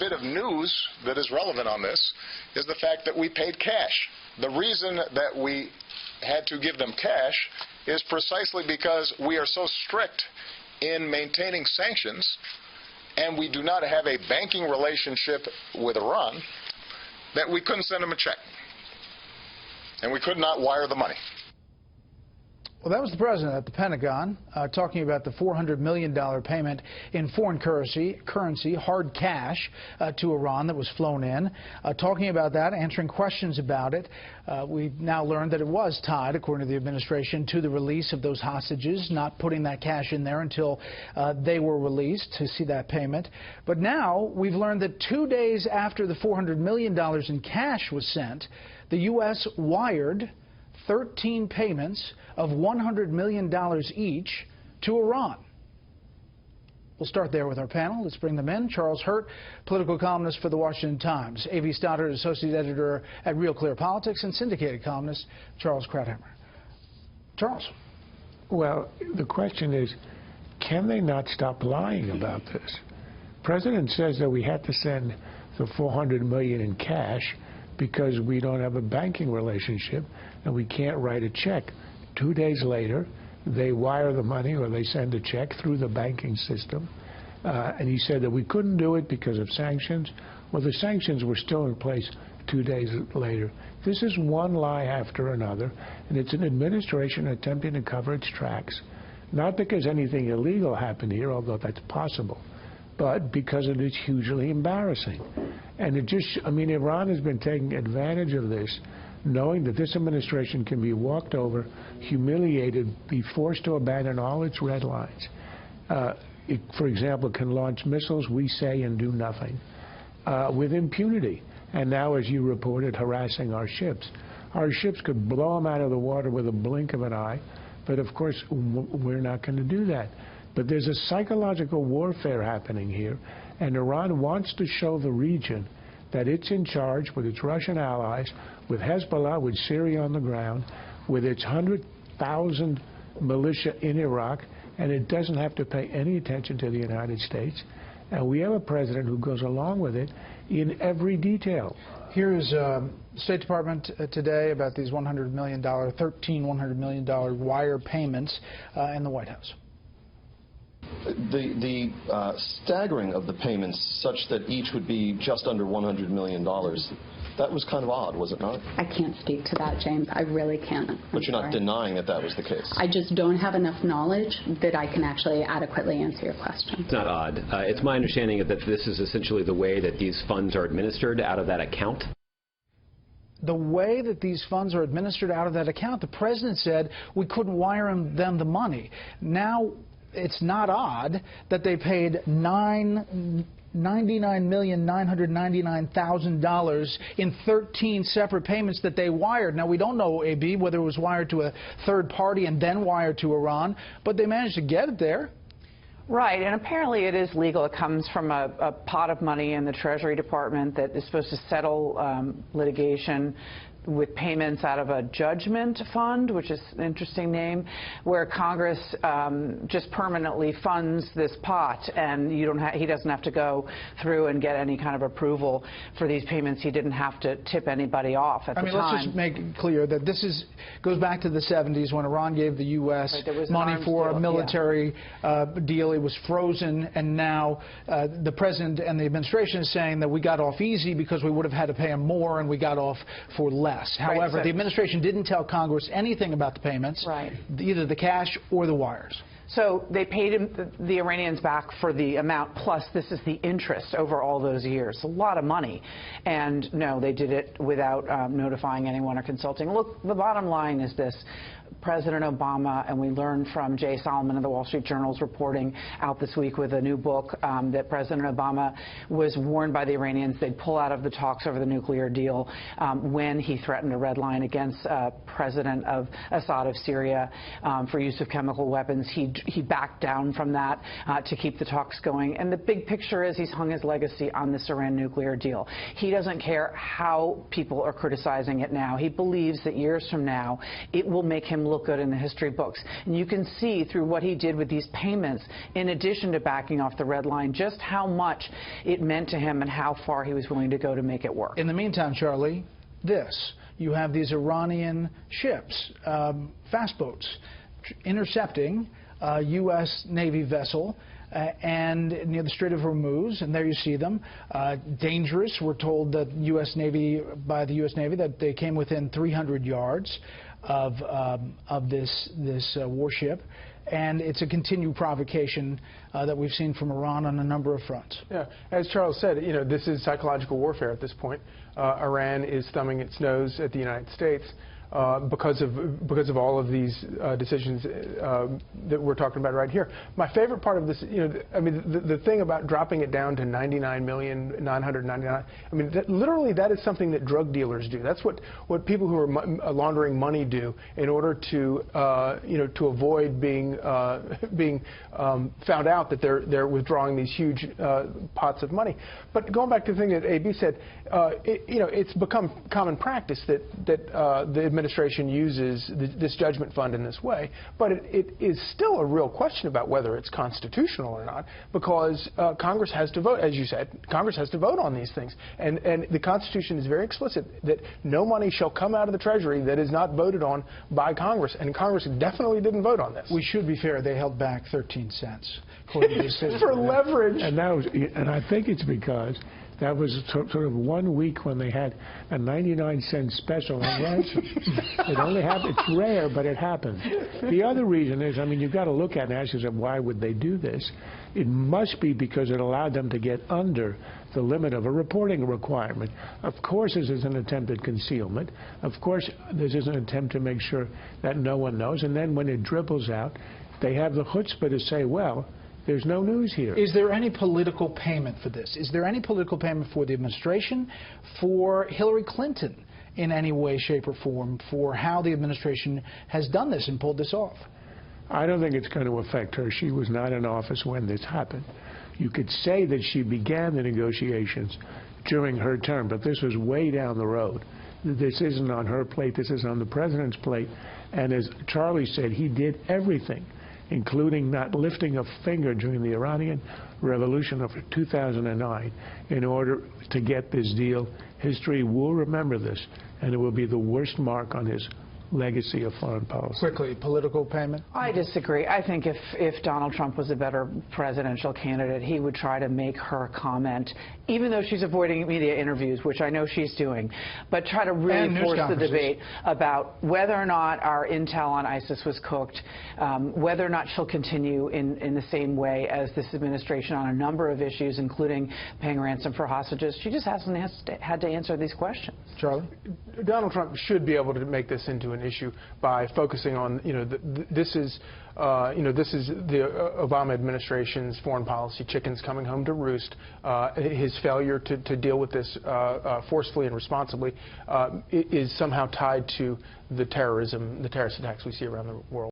bit of news that is relevant on this is the fact that we paid cash. The reason that we had to give them cash is precisely because we are so strict in maintaining sanctions, and we do not have a banking relationship with Iran, that we couldn't send them a check. And we could not wire the money. Well, that was the president at the Pentagon talking about the $400 million payment in foreign currency, hard cash, to Iran that was flown in. Talking about that, answering questions about it. We've now learned that it was tied, according to the administration, to the release of those hostages, not putting that cash in there until they were released to see that payment. But now we've learned that 2 days after the $400 million in cash was sent, the U.S. wired 13 payments of $100 million each to Iran. We'll start there with our panel. Let's bring them in. Charles Hurt, political columnist for The Washington Times. A.V. Stoddard, associate editor at Real Clear Politics, and syndicated columnist Charles Krauthammer. Charles. Well, the question is, can they not stop lying about this? The president says that we had to send the $400 million in cash because we don't have a banking relationship and we can't write a check. 2 days later, they wire the money or they send a check through the banking system. And he said that we couldn't do it because of sanctions. Well, the sanctions were still in place 2 days later. This is one lie after another, and it's an administration attempting to cover its tracks, not because anything illegal happened here, although that's possible, but because it is hugely embarrassing. And it just, I mean, Iran has been taking advantage of this, knowing that this administration can be walked over, humiliated, be forced to abandon all its red lines. It, for example, can launch missiles, we say, and do nothing, with impunity. And now, as you reported, harassing our ships. Our ships could blow them out of the water with a blink of an eye, but of course, we're not going to do that. But there's a psychological warfare happening here, and Iran wants to show the region that it's in charge with its Russian allies, with Hezbollah, with Syria on the ground, with its 100,000 militia in Iraq, and it doesn't have to pay any attention to the United States. And we have a president who goes along with it in every detail. Here is State Department today about these $13 $100 million wire payments in the White House. The staggering of the payments such that each would be just under $100 million, that was kind of odd, was it not? I can't speak to that, James. I really can't. But you're not denying that that was the case? I just don't have enough knowledge that I can actually adequately answer your question. It's not odd. It's my understanding that this is essentially the way that these funds are administered out of that account. The way that these funds are administered out of that account, the president said we couldn't wire them the money. Now, it's not odd that they paid $99,999,000 in 13 separate payments that they wired. Now, we don't know, AB, whether it was wired to a third party and then wired to Iran, but they managed to get it there. Right, and apparently it is legal. It comes from a pot of money in the Treasury Department that is supposed to settle litigation with payments out of a judgment fund, which is an interesting name, where Congress just permanently funds this pot, and he doesn't have to go through and get any kind of approval for these payments. He didn't have to tip anybody off at the time. Let's just make it clear that this goes back to the 70s when Iran gave the U.S. money for a military deal. It was frozen, and now the president and the administration is saying that we got off easy because we would have had to pay them more, and we got off for less. However, the administration didn't tell Congress anything about the payments, either the cash or the wires. So they paid the Iranians back for the amount, plus this is the interest over all those years. A lot of money. And no, they did it without notifying anyone or consulting. Look, the bottom line is this. President Obama, and we learned from Jay Solomon of the Wall Street Journal's reporting out this week with a new book that President Obama was warned by the Iranians they'd pull out of the talks over the nuclear deal when he threatened a red line against President Assad of Syria for use of chemical weapons. He backed down from that to keep the talks going. And the big picture is he's hung his legacy on this Iran nuclear deal. He doesn't care how people are criticizing it now. He believes that years from now it will make him him look good in the history books. And you can see through what he did with these payments, in addition to backing off the red line, just how much it meant to him and how far he was willing to go to make it work. In the meantime, Charlie, you have these Iranian ships, fast boats, intercepting a U.S. Navy vessel and near the Strait of Hormuz, and there you see them. Dangerous. We're told that by the U.S. Navy that they came within 300 yards of this warship. And it's a continued provocation that we've seen from Iran on a number of fronts. Yeah, as Charles said, this is psychological warfare at this point. Iran is thumbing its nose at the United States because of all of these decisions that we're talking about right here. My favorite part of this, the thing about dropping it down to 99,999,000, literally that is something that drug dealers do. That's what people who are laundering money do in order to to avoid being found out that they're withdrawing these huge pots of money. But going back to the thing that AB said, it's become common practice that the administration uses this judgment fund in this way, but it is still a real question about whether it's constitutional or not, because Congress has to vote, as you said. Congress has to vote on these things, and the Constitution is very explicit that no money shall come out of the Treasury that is not voted on by Congress, and Congress definitely didn't vote on this. We should be fair; they held back 13 cents for leverage, and I think it's because that was sort of 1 week when they had a 99-cent special on ransom. It only happened. It's rare, but it happened. The other reason is, you've got to look at it and ask yourself, why would they do this? It must be because it allowed them to get under the limit of a reporting requirement. Of course, this is an attempt at concealment. Of course, this is an attempt to make sure that no one knows. And then when it dribbles out, they have the chutzpah to say, well, there's no news here. Is there any political payment for this? Is there any political payment for the administration, for Hillary Clinton in any way, shape, or form, for how the administration has done this and pulled this off? I don't think it's going to affect her. She was not in office when this happened. You could say that she began the negotiations during her term, but this was way down the road. This isn't on her plate. This is on the president's plate. And as Charlie said, he did everything, including not lifting a finger during the Iranian Revolution of 2009 in order to get this deal. History will remember this, and it will be the worst mark on his legacy of foreign policy. Quickly, political payment? I disagree. I think if Donald Trump was a better presidential candidate, he would try to make her comment, even though she's avoiding media interviews, which I know she's doing, but try to really force the debate about whether or not our intel on ISIS was cooked, whether or not she'll continue in the same way as this administration on a number of issues, including paying ransom for hostages. She just hasn't had to answer these questions. Charlie? Donald Trump should be able to make this into an issue by focusing on, this is the Obama administration's foreign policy chickens coming home to roost. His failure to deal with this forcefully and responsibly is somehow tied to the terrorist attacks we see around the world.